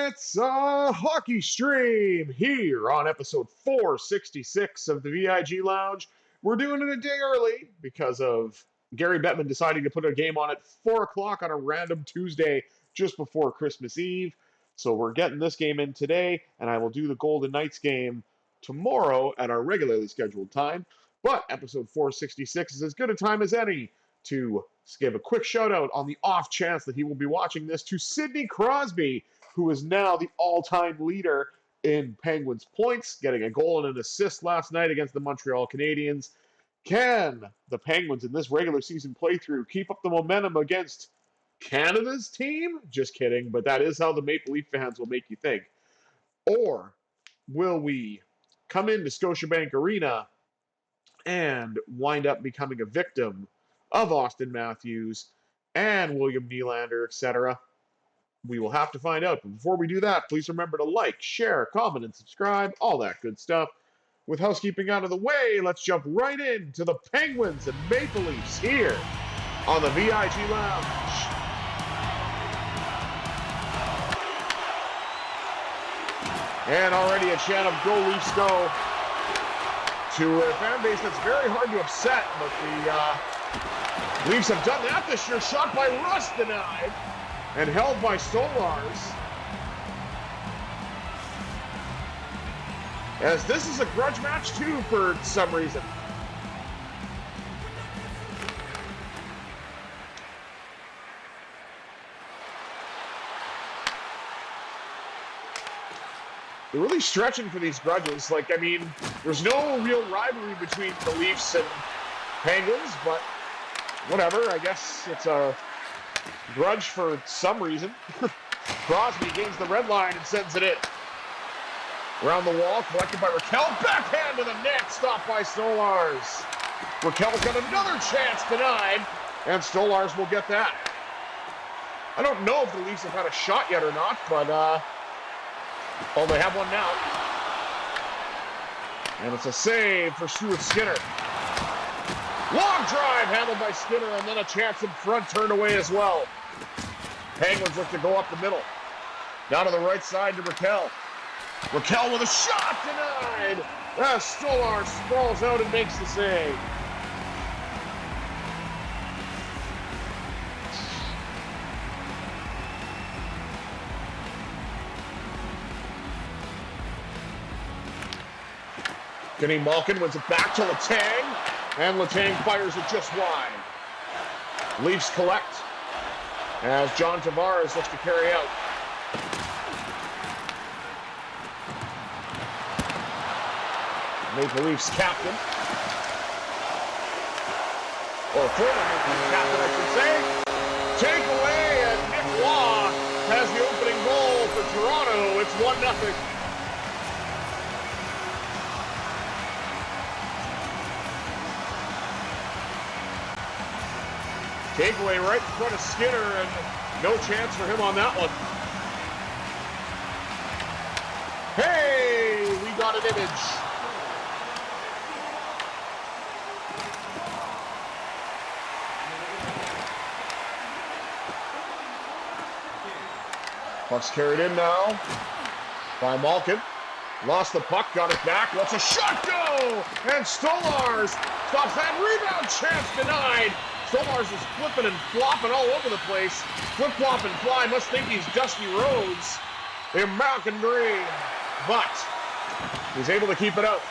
It's a hockey stream here on episode 466 of the VIG Lounge. We're doing it a day early because of Gary Bettman deciding to put a game on at 4 o'clock on a random Tuesday just before Christmas Eve. So we're getting this game in today, and I will do the Golden Knights game tomorrow at our regularly scheduled time. But episode 466 is as good a time as any to give a quick shout out on the off chance that he will be watching this to Sidney Crosby, who is now the all-time leader in Penguins points, getting a goal and an assist last night against the Montreal Canadiens. Can the Penguins in this regular season playthrough keep up the momentum against Canada's team? Just kidding, but that is how the Maple Leaf fans will make you think. Or will we come into Scotiabank Arena and wind up becoming a victim of Austin Matthews and William Nylander, etc.? We will have to find out. But before we do that, please remember to like, share, comment, and subscribe, all that good stuff. With housekeeping out of the way, let's jump right into the Penguins and Maple Leafs here on the VIG Lounge. And already a chant of "Go Leafs Go" to a fan base that's very hard to upset, but the Leafs have done that this year. Shot by Rust denied and held by Stolars. As this is a grudge match too for some reason. They're really stretching for these grudges. Like, I mean, there's no real rivalry between the Leafs and Penguins, but whatever. I guess it's a grudge for some reason. Crosby gains the red line and sends it in. Around the wall, collected by Raquel. Backhand to the net, stopped by Stolars. Raquel's got another chance denied, and Stolars will get that. I don't know if the Leafs have had a shot yet or not, but, oh, they have one now. And it's a save for Stuart Skinner. Long drive handled by Skinner, and then a chance in front turned away as well. Penguins look to go up the middle. Down to the right side to Raquel. Raquel with a shot denied. As Stolar sprawls out and makes the save. Kenny Malkin wins it back to Letang. And Letang fires it just wide. Leafs collect as John Tavares looks to carry out. Maple Leafs captain, or former Maple Leafs captain, I should say. Take away, and Nick Law has the opening goal for Toronto. It's 1-0. Takeaway right in front of Skinner, and no chance for him on that one. Hey, we got an image. Puck's carried in now by Malkin. Lost the puck, got it back. Let's a shot go! And Stolars stops that rebound chance denied. Stolars is flipping and flopping all over the place. Flip, flop, and fly. Must think he's Dusty Rhodes, the American Dream. But he's able to keep it out.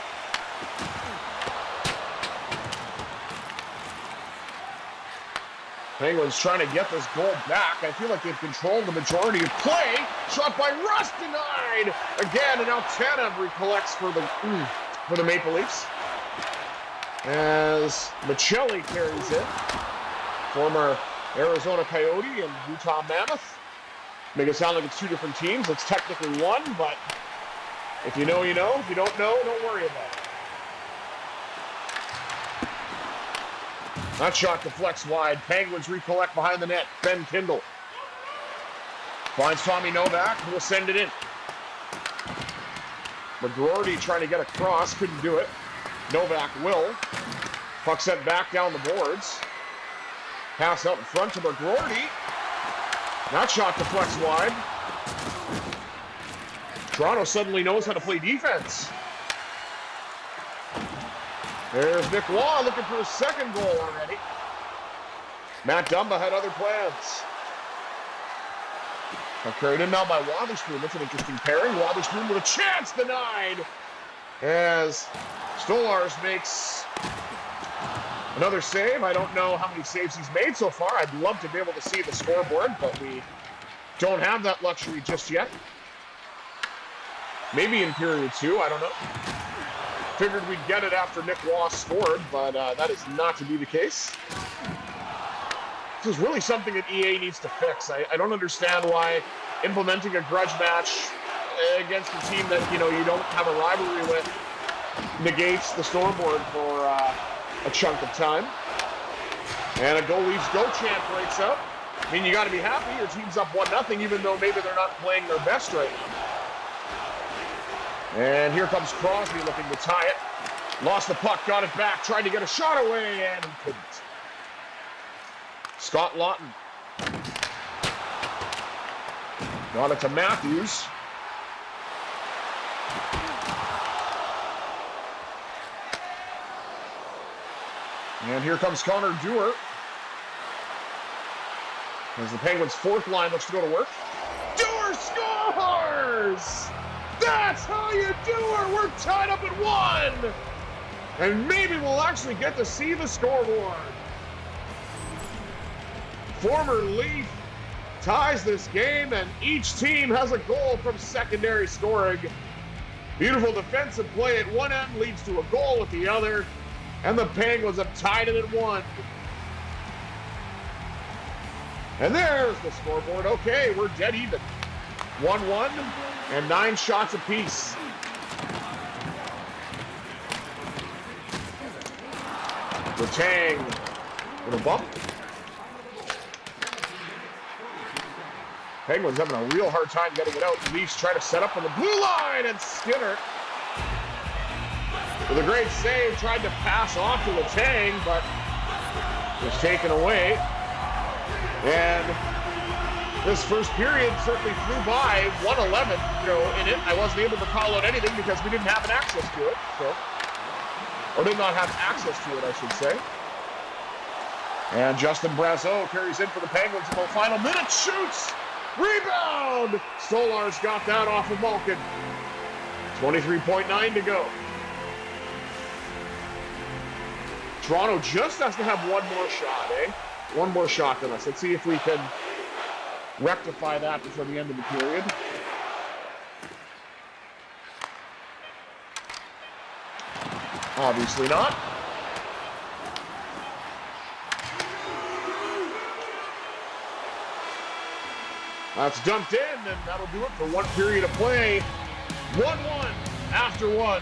Penguins trying to get this goal back. I feel like they've controlled the majority of play. Shot by Rust denied. Again, and now Tanev recollects for the Maple Leafs. As Michelli carries in. Former Arizona Coyote and Utah Mammoth. Make it sound like it's two different teams. It's technically one, but if you know, you know. If you don't know, don't worry about it. That shot deflects wide. Penguins recollect behind the net. Ben Kindle finds Tommy Novak, who will send it in. McGroarty trying to get across, couldn't do it. Novak will. Puck sent back down the boards. Pass out in front to McGroarty. That shot deflects wide. Toronto suddenly knows how to play defense. There's Nick Waugh looking for his second goal already. Matt Dumba had other plans. Carried in now by Wotherspoon. That's an interesting pairing. Wotherspoon with a chance, denied. As Stolarz makes another save. I don't know how many saves he's made so far. I'd love to be able to see the scoreboard, but we don't have that luxury just yet. Maybe in period 2, I don't know. Figured we'd get it after Nick Waugh scored, but that is not to be the case. This is really something that EA needs to fix. I don't understand why implementing a grudge match against a team that, you don't have a rivalry with negates the scoreboard for a chunk of time. And a goal leaves go chant breaks out. I mean, you got to be happy. Your team's up 1-0, even though maybe they're not playing their best right now. And here comes Crosby looking to tie it. Lost the puck, got it back, tried to get a shot away, and he couldn't. Scott Lawton. Got it to Matthews. And here comes Connor Dewar. As the Penguins' fourth line looks to go to work. Dewar scores! That's how you do it! We're tied up at 1! And maybe we'll actually get to see the scoreboard. Former Leaf ties this game, and each team has a goal from secondary scoring. Beautiful defensive play at one end leads to a goal at the other, and the Penguins have tied it at 1. And there's the scoreboard. Okay, we're dead even. 1-1 and 9 shots apiece. Letang with a bump. Penguins having a real hard time getting it out. Leafs try to set up on the blue line, and Skinner, with a great save, tried to pass off to Letang, but was taken away. And this first period certainly flew by. 1:11, in it. I wasn't able to call out anything because we didn't have an access to it, or did not have access to it, I should say. And Justin Brazeau carries in for the Penguins in the final minute, shoots! Rebound! Stolarz got that off of Malkin. 23.9 to go. Toronto just has to have one more shot, eh? One more shot than us. Let's see if we can rectify that before the end of the period. Obviously not. That's dumped in, and that'll do it for one period of play. 1-1 after 1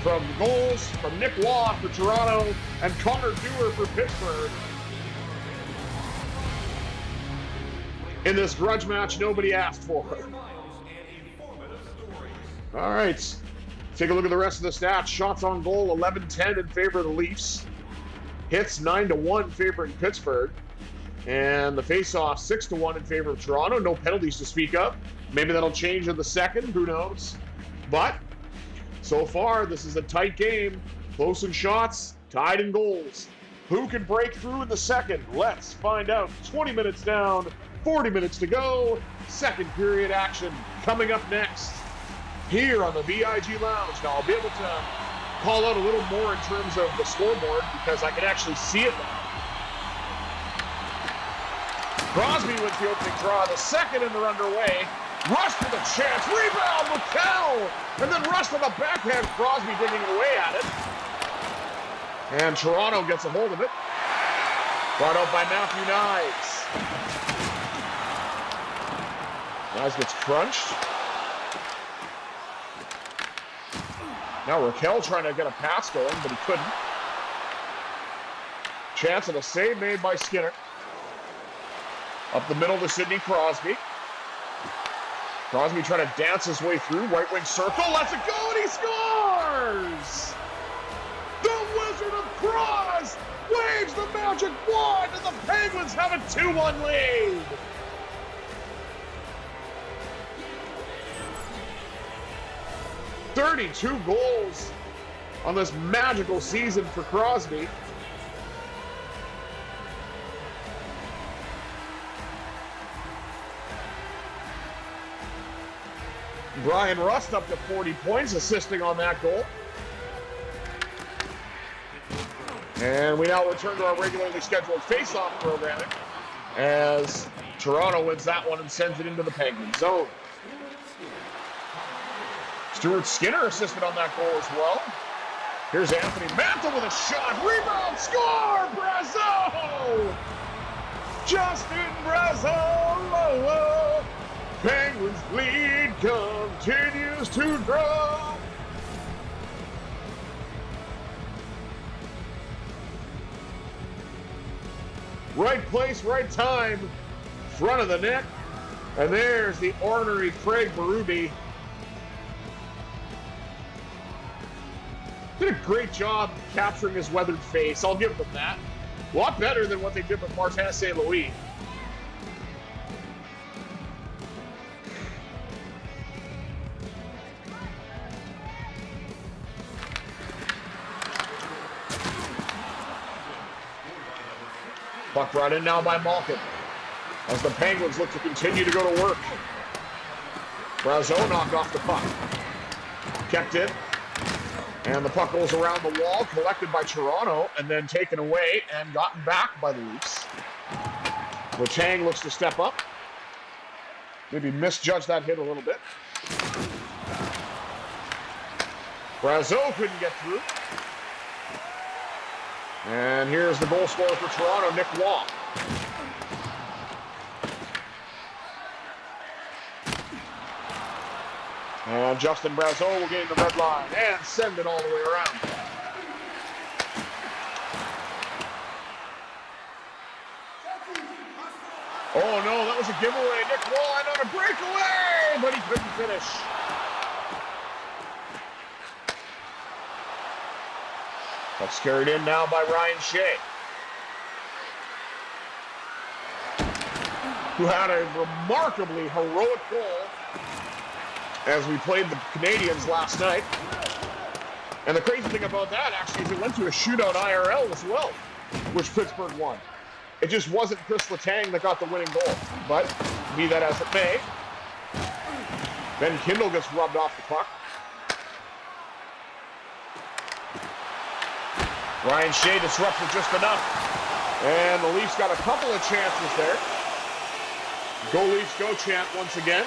from goals from Nick Waugh for Toronto and Connor Dewar for Pittsburgh. In this grudge match nobody asked for. All right, take a look at the rest of the stats. Shots on goal, 11-10 in favor of the Leafs. Hits 9-1 favoring Pittsburgh. And the face-off 6-1 in favor of Toronto. No penalties to speak of. Maybe that'll change in the second. Who knows? But so far, this is a tight game. Close in shots, tied in goals. Who can break through in the second? Let's find out. 20 minutes down, 40 minutes to go. Second period action coming up next here on the VIG Lounge. Now, I'll be able to call out a little more in terms of the scoreboard because I can actually see it now. Crosby wins the opening draw. The second and they're underway. Rush with a chance. Rebound, McCall! And then Rush with a backhand. Crosby digging away at it. And Toronto gets a hold of it. Brought out by Matthew Knies. Knies gets crunched. Now Raquel trying to get a pass going, but he couldn't. Chance of a save made by Skinner. Up the middle to Sidney Crosby. Crosby trying to dance his way through. Right wing circle. Lets it go, and he scores! The Wizard of Cross waves the magic wand, and the Penguins have a 2-1 lead. 32 goals on this magical season for Crosby. Brian Rust up to 40 points, assisting on that goal. And we now return to our regularly scheduled face-off programming as Toronto wins that one and sends it into the Penguin zone. Stuart Skinner assisted on that goal as well. Here's Anthony Mantle with a shot. Rebound, score! Brazeau! Justin Brazeau! Penguins lead continues to grow. Right place, right time, front of the net. And there's the ornery Craig Berube. Did a great job capturing his weathered face. I'll give them that. A lot better than what they did with Martin St. Louis. Puck brought in now by Malkin as the Penguins look to continue to go to work. Brazeau knocked off the puck. Kept it. And the puck goes around the wall, collected by Toronto, and then taken away and gotten back by the Leafs. Letang looks to step up. Maybe misjudged that hit a little bit. Brazeau couldn't get through. And here's the goal scorer for Toronto, Nick Waugh. And Justin Brazeau will gain the red line and send it all the way around. Oh no, that was a giveaway. Nick Waugh on a breakaway, but he couldn't finish. Puck's carried in now by Ryan Shea, who had a remarkably heroic goal as we played the Canadiens last night. And the crazy thing about that, actually, is it went to a shootout IRL as well, which Pittsburgh won. It just wasn't Chris Letang that got the winning goal. But be that as it may, Ben Kindle gets rubbed off the puck. Ryan Shea disrupts it just enough. And the Leafs got a couple of chances there. Go Leafs, go chant once again,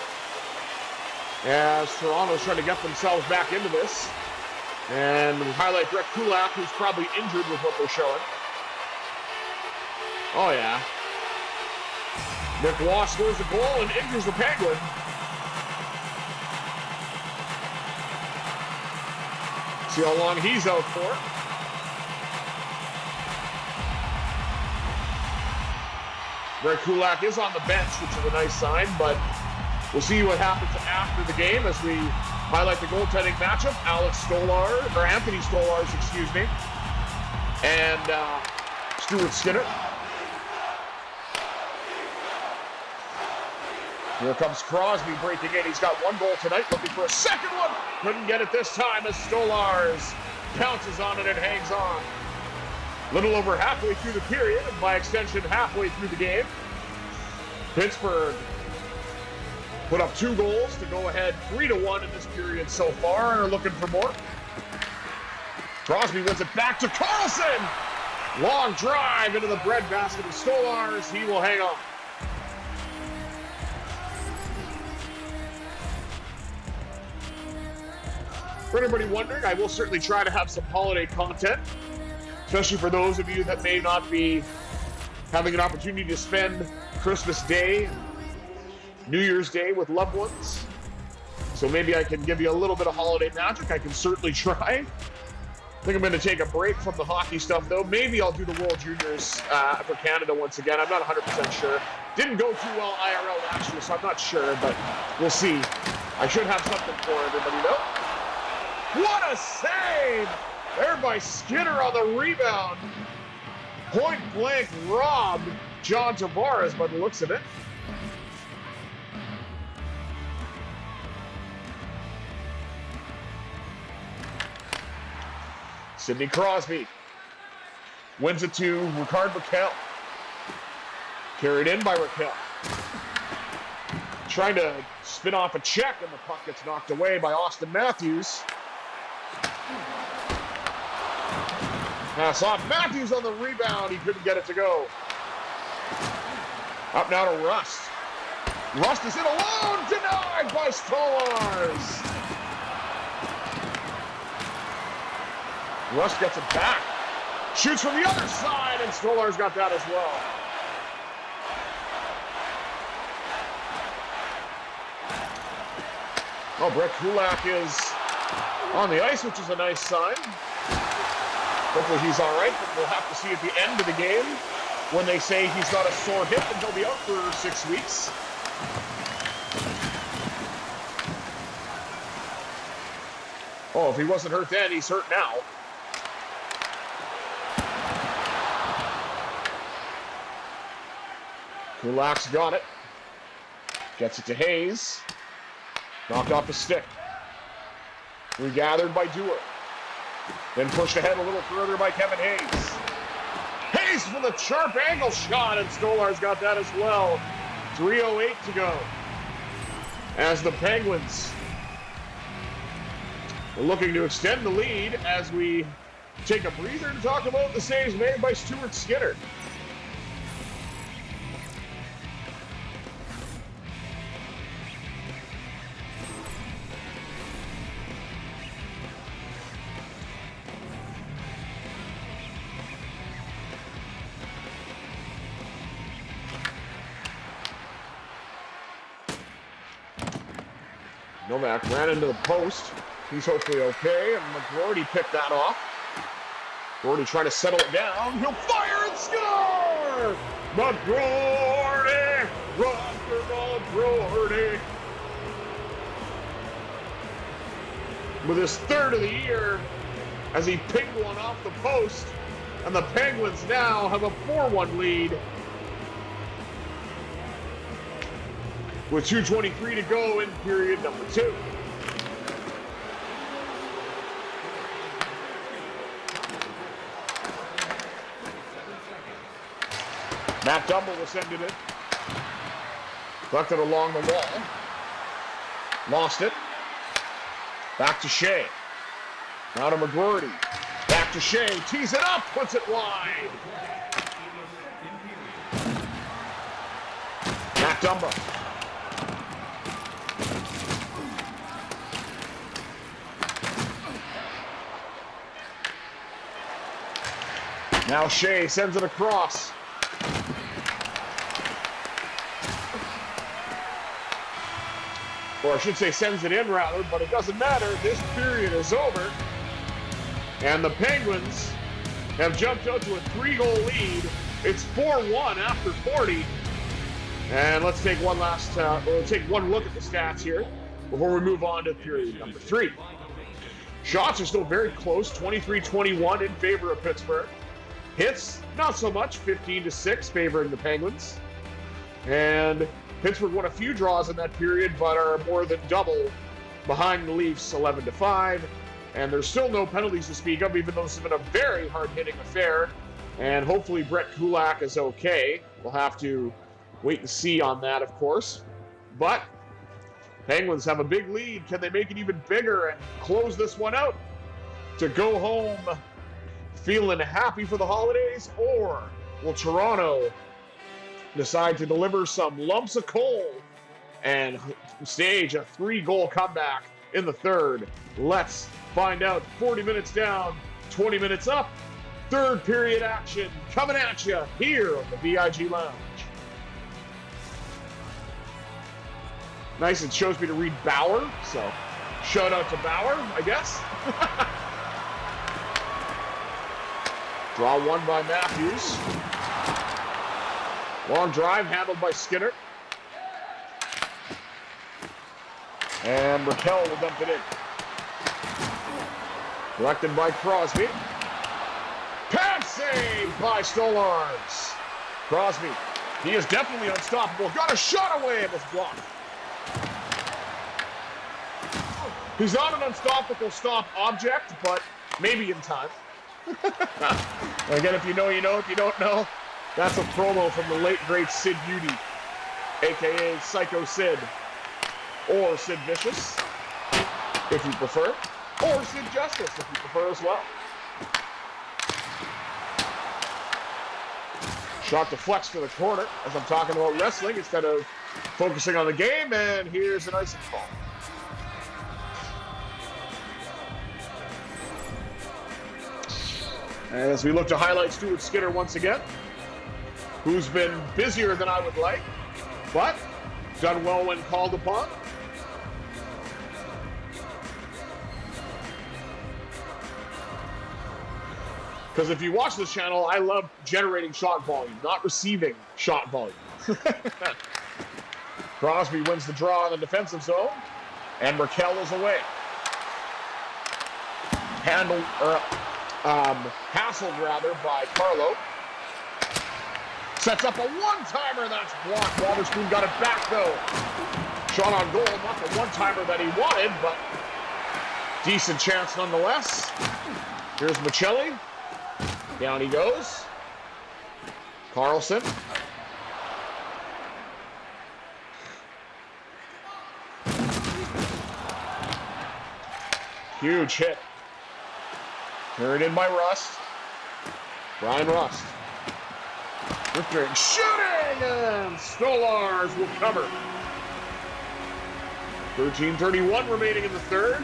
as Toronto's trying to get themselves back into this. And we highlight Brett Kulak, who's probably injured with what they're showing. Oh yeah. Nick Waugh scores the goal and injures the Penguin. See how long he's out for. Brett Kulak is on the bench, which is a nice sign, but we'll see what happens after the game as we highlight the goaltending matchup. Anthony Stolarz, and Stuart Skinner. Here comes Crosby breaking in. He's got one goal tonight, looking for a second one. Couldn't get it this time as Stolarz pounces on it and hangs on. Little over halfway through the period, and by extension halfway through the game. Pittsburgh put up 2 goals to go ahead 3-1 in this period so far, and are looking for more. Crosby wins it back to Carlson. Long drive into the breadbasket of Stolarz. He will hang on. For anybody wondering, I will certainly try to have some holiday content, especially for those of you that may not be having an opportunity to spend Christmas Day, New Year's Day with loved ones. So maybe I can give you a little bit of holiday magic. I can certainly try. I think I'm going to take a break from the hockey stuff, though. Maybe I'll do the World Juniors for Canada once again. I'm not 100% sure. Didn't go too well IRL last year, so I'm not sure, but we'll see. I should have something for everybody, though. What a save! There by Skinner on the rebound. Point blank robbed John Tavares by the looks of it. Sidney Crosby wins it to Raquel. Carried in by Raquel. Trying to spin off a check, and the puck gets knocked away by Austin Matthews. Pass off. Matthews on the rebound. He couldn't get it to go. Up now to Rust. Rust is in alone. Denied by Stolarz. Rust gets it back. Shoots from the other side, and Stolarz got that as well. Oh, Brett Kulak is on the ice, which is a nice sign. Hopefully he's all right, but we'll have to see at the end of the game when they say he's got a sore hip and he'll be out for 6 weeks. Oh, if he wasn't hurt then, he's hurt now. Kulak's got it. Gets it to Hayes. Knocked off the stick. Regathered by Dewar. Then pushed ahead a little further by Kevin Hayes. Hayes for the sharp angle shot, and Stolarz got that as well. 3:08 to go. As the Penguins are looking to extend the lead as we take a breather to talk about the saves made by Stuart Skinner. Novak ran into the post. He's hopefully okay, and McGroarty picked that off. McGroarty trying to settle it down. He'll fire and score! McGroarty! Run for McGroarty! With his third of the year, as he pinged one off the post, and the Penguins now have a 4-1 lead. With 2:23 to go in period number 2. Matt Dumble will send it in. Collected along the wall. Lost it. Back to Shea. Now to McGroarty. Back to Shea. Tees it up. Puts it wide. Matt Dumble. Now Shea sends it across. Or I should say sends it in rather, but it doesn't matter. This period is over. And the Penguins have jumped out to a 3-goal lead. It's 4-1 after 40. And let's take one look at the stats here before we move on to period number 3. Shots are still very close, 23-21 in favor of Pittsburgh. Hits, not so much, 15-6 favoring the Penguins. And Pittsburgh won a few draws in that period, but are more than double behind the Leafs, 11-5. And there's still no penalties to speak of, even though this has been a very hard-hitting affair. And hopefully Brett Kulak is okay. We'll have to wait and see on that, of course. But Penguins have a big lead. Can they make it even bigger and close this one out to go home feeling happy for the holidays? Or will Toronto decide to deliver some lumps of coal and stage a 3-goal comeback in the third? Let's find out. 40 minutes down, 20 minutes up. Third period action coming at you here on the VIG Lounge. Nice, it shows me to read Bauer, so shout out to Bauer, I guess. Draw one by Matthews. Long drive handled by Skinner. And Raquel will dump it in. Collected by Crosby. Pad save by Stolarz. Crosby, he is definitely unstoppable. Got a shot away, it was blocked. He's not an unstoppable stop object, but maybe in time. Again, if you know, you know. If you don't know, that's a promo from the late, great Sid Beauty, a.k.a. Psycho Sid, or Sid Vicious, if you prefer, or Sid Justice, if you prefer as well. Shot to flex to the corner as I'm talking about wrestling instead of focusing on the game, and here's an icing call. And as we look to highlight Stuart Skinner once again, who's been busier than I would like, but done well when called upon. Because if you watch this channel, I love generating shot volume, not receiving shot volume. Crosby wins the draw in the defensive zone, and Raquel is away. Hassled by Carlo. Sets up a one-timer, that's blocked. Walterspoon got it back though. Shot on goal, not the one-timer that he wanted, but decent chance nonetheless. Here's Michelli. Down he goes. Carlson. Huge hit. Carried in by Rust. Brian Rust. Drifting, shooting, and Stolars will cover. 13:31 remaining in the third.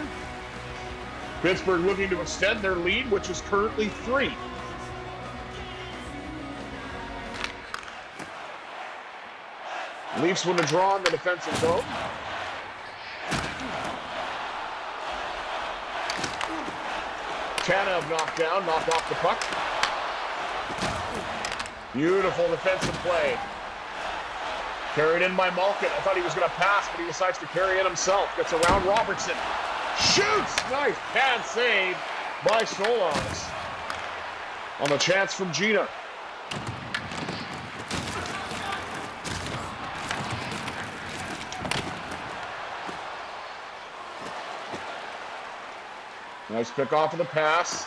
Pittsburgh looking to extend their lead, which is currently 3. Leafs win the draw in the defensive zone. Tanev knocked off the puck. Beautiful defensive play. Carried in by Malkin. I thought he was going to pass, but he decides to carry it himself. Gets around Robertson. Shoots! Nice pad save by Stolars. On the chance from Gina. Nice pick off of the pass.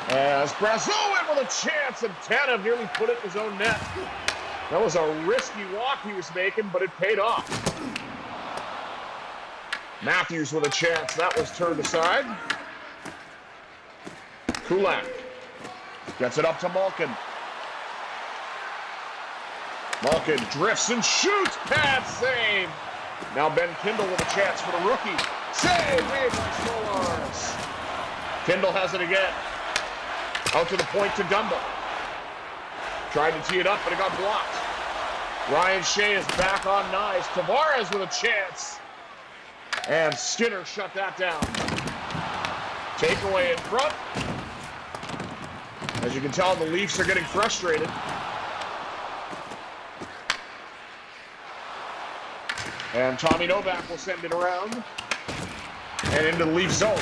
As Brazeau in with a chance, and Tanev nearly put it in his own net. That was a risky walk he was making, but it paid off. Matthews with a chance. That was turned aside. Kulak gets it up to Malkin. Malkin drifts and shoots. Pad save. Now Ben Kindle with a chance for the rookie. Save made by Stolars. Kindle has it again. Out to the point to Dumba. Tried to tee it up, but it got blocked. Ryan Shea is back on nice. Tavares with a chance. And Skinner shut that down. Takeaway in front. As you can tell, the Leafs are getting frustrated. And Tommy Novak will send it around. And into the Leaf zone.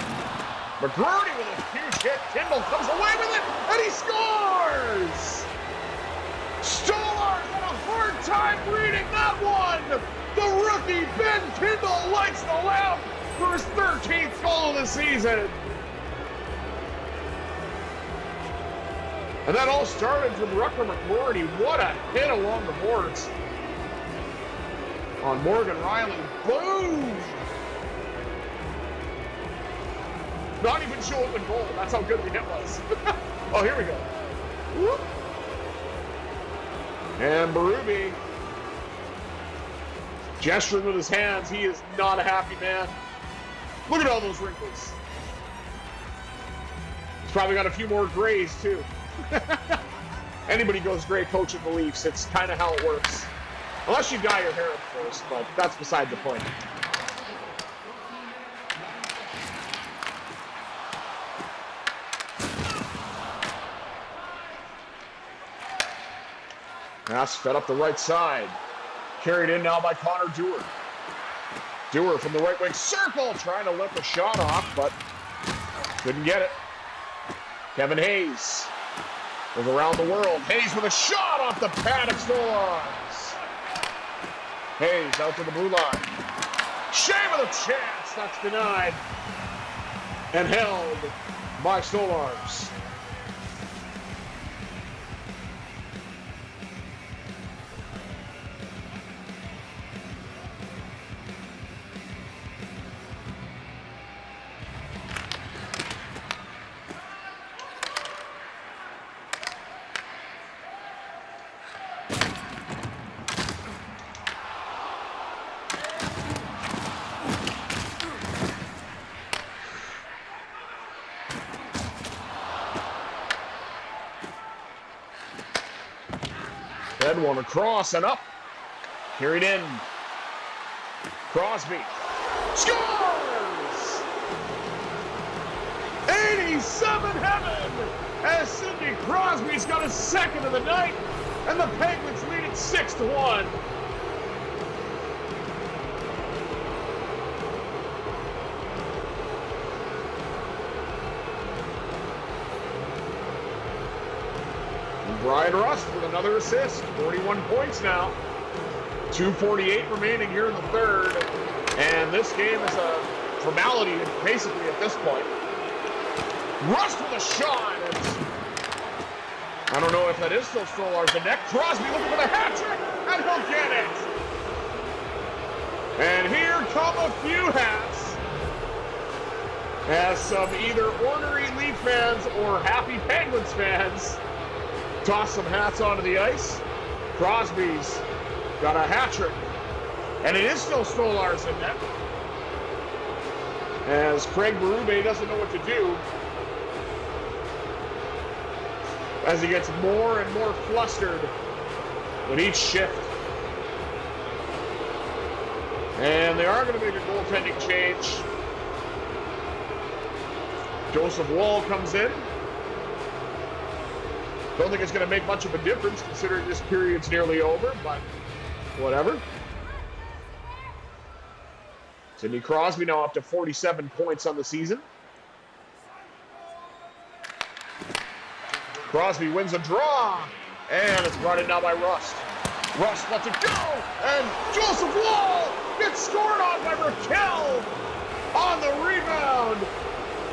McGroarty with a huge hit. Kindle comes away with it, and he scores! Stolars had a hard time reading that one! The rookie, Ben Kindle, lights the lamp for his 13th goal of the season! And that all started from Rucker McGroarty. What a hit along the boards. On Morgan Rielly. Boom! Not even showing the goal. That's how good the hit was. Oh, here we go. Whoop. And Berube gesturing with his hands. He is not a happy man. Look at all those wrinkles. He's probably got a few more grays, too. Anybody goes gray coaching the Leafs. It's kind of how it works. Unless you dye your hair at first, but that's beside the point. Pass fed up the right side. Carried in now by Connor Dewar. Dewar from the right wing circle, trying to let the shot off, but couldn't get it. Kevin Hayes was around the world. Hayes with a shot off the pad of Stolars. Hayes out to the blue line. Shea with a chance. That's denied. And held by Stolars. Ahead, one across and up. Carried in. Crosby scores! 87 heaven as Sidney Crosby's got his second of the night, and the Penguins lead it 6-1. Brian Rust with another assist, 41 points now. 2:48 remaining here in the third, and this game is a formality basically at this point. Rust with a shot. I don't know if that is still Stolar's the net. Crosby looking for the hat trick, and he'll get it. And here come a few hats as some either ornery Leaf fans or happy Penguins fans toss some hats onto the ice. Crosby's got a hat trick, and it is still Stolar's in net. As Craig Berube doesn't know what to do, as he gets more and more flustered with each shift. And they are going to make a goaltending change. Joseph Woll comes in. Don't think it's going to make much of a difference considering this period's nearly over, but whatever. Sidney Crosby now up to 47 points on the season. Crosby wins a draw, and it's brought in now by Rust. Rust lets it go, and Joseph Woll gets scored on by Raquel on the rebound.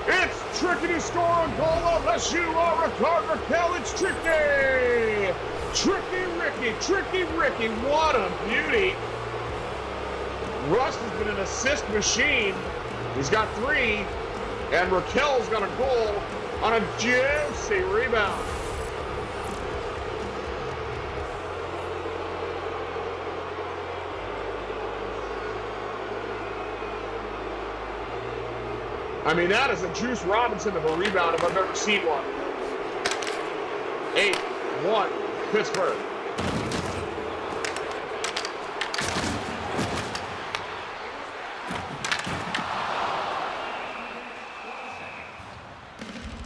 It's Tricky to score a goal unless you are Raquel. It's Tricky. Tricky Ricky, what a beauty. Rust has been an assist machine. He's got 3, and Raquel's got a goal on a juicy rebound. I mean, that is a Juice Robinson of a rebound if I've ever seen one. 8-1, Pittsburgh.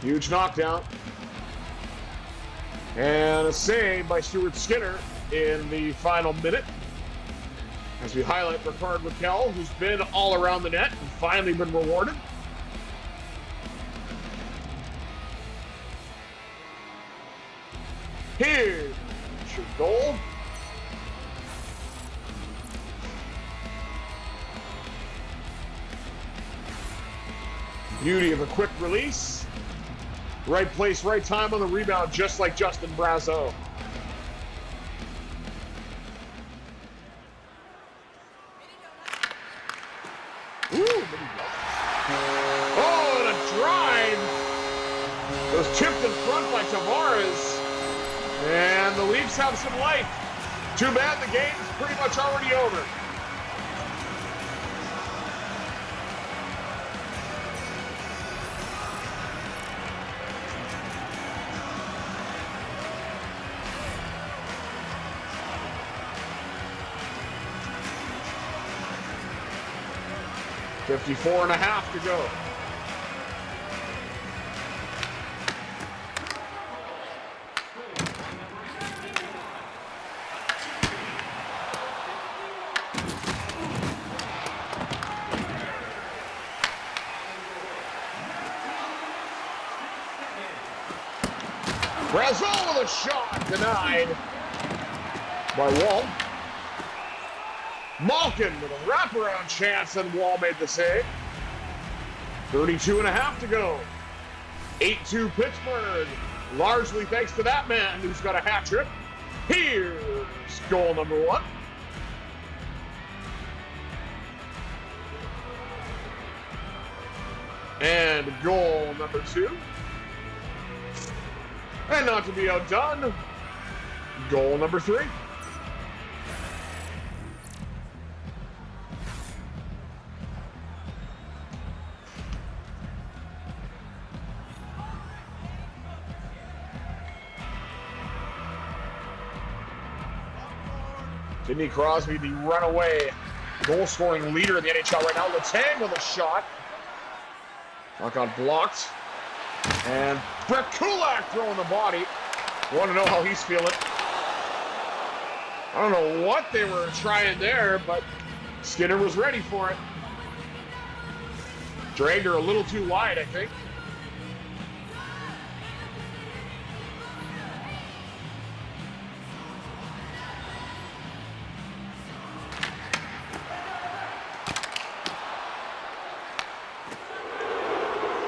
Huge knockdown. And a save by Stuart Skinner in the final minute. As we highlight Ricard Raquel, who's been all around the net and finally been rewarded. Here's your goal. Beauty of a quick release. Right place, right time on the rebound, just like Justin Brazeau. Ooh, oh, and a drive. It was tipped in front by Tavares. And the Leafs have some life. Too bad the game's pretty much already over. .54.5 to go. Brazeau with a shot denied by Woll. Malkin with a wraparound chance, and Woll made the save. 32.5 to go. 8-2 Pittsburgh, largely thanks to that man who's got a hat trick. Here's goal number 1. And goal number 2. And not to be outdone, goal number 3. Sidney Crosby, the runaway goal-scoring leader in the NHL right now. Letang with a shot. Puck got blocked. And Brett Kulak throwing the body. Want to know how he's feeling. I don't know what they were trying there, but Skinner was ready for it. Dragged her a little too wide, I think.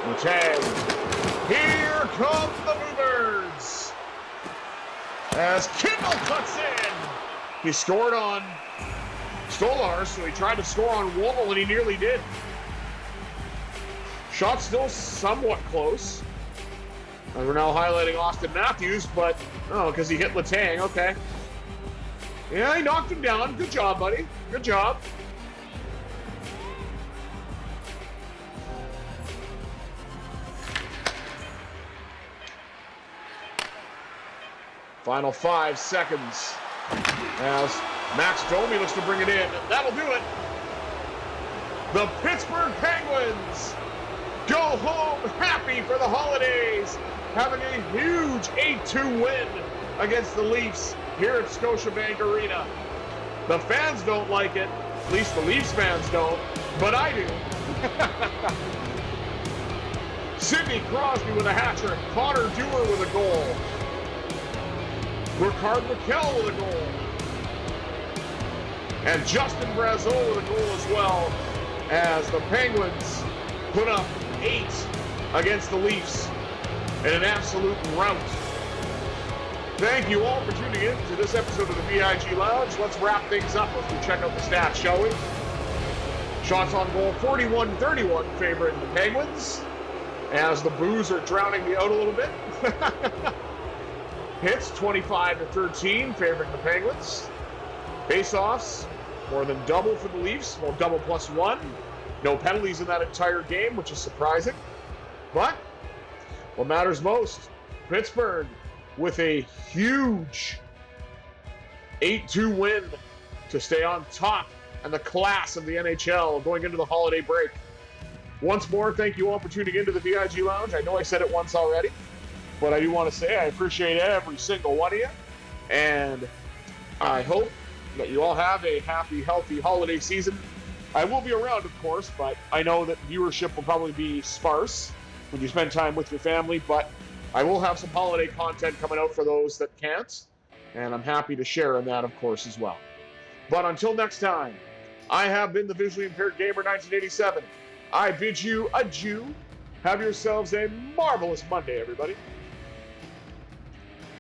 Letang. Here come the Movers. As Kimball cuts in. He scored on Stolar, so he tried to score on Wall, and he nearly did. Shot still somewhat close. And we're now highlighting Austin Matthews, but, oh, because he hit Letang, okay. Yeah, he knocked him down. Good job, buddy. Good job. Final 5 seconds as Max Domi looks to bring it in. That'll do it. The Pittsburgh Penguins go home happy for the holidays, having a huge 8-2 win against the Leafs here at Scotiabank Arena. The fans don't like it, at least the Leafs fans don't, but I do. Sidney Crosby with a hat trick, Connor Dewar with a goal. Ricard Raquel with a goal. And Justin Brazeau with a goal as well, as the Penguins put up 8 against the Leafs in an absolute rout. Thank you all for tuning in to this episode of the VIG Lounge. Let's wrap things up as we check out the stats, shall we? Shots on goal, 41-31 favoring the Penguins, as the boos are drowning me out a little bit. Hits, 25-13 favoring the Penguins. Face-offs, more than double for the Leafs, well, double plus 1. No penalties in that entire game, which is surprising. But what matters most, Pittsburgh with a huge 8-2 win to stay on top and the class of the NHL going into the holiday break. Once more, thank you all for tuning into the VIG Lounge. I know I said it once already, but I do want to say I appreciate every single one of you. And I hope that you all have a happy, healthy holiday season. I will be around, of course, but I know that viewership will probably be sparse when you spend time with your family, but I will have some holiday content coming out for those that can't, and I'm happy to share in that, of course, as well. But until next time, I have been the Visually Impaired Gamer 1987. I bid you adieu. Have yourselves a marvelous Monday, everybody.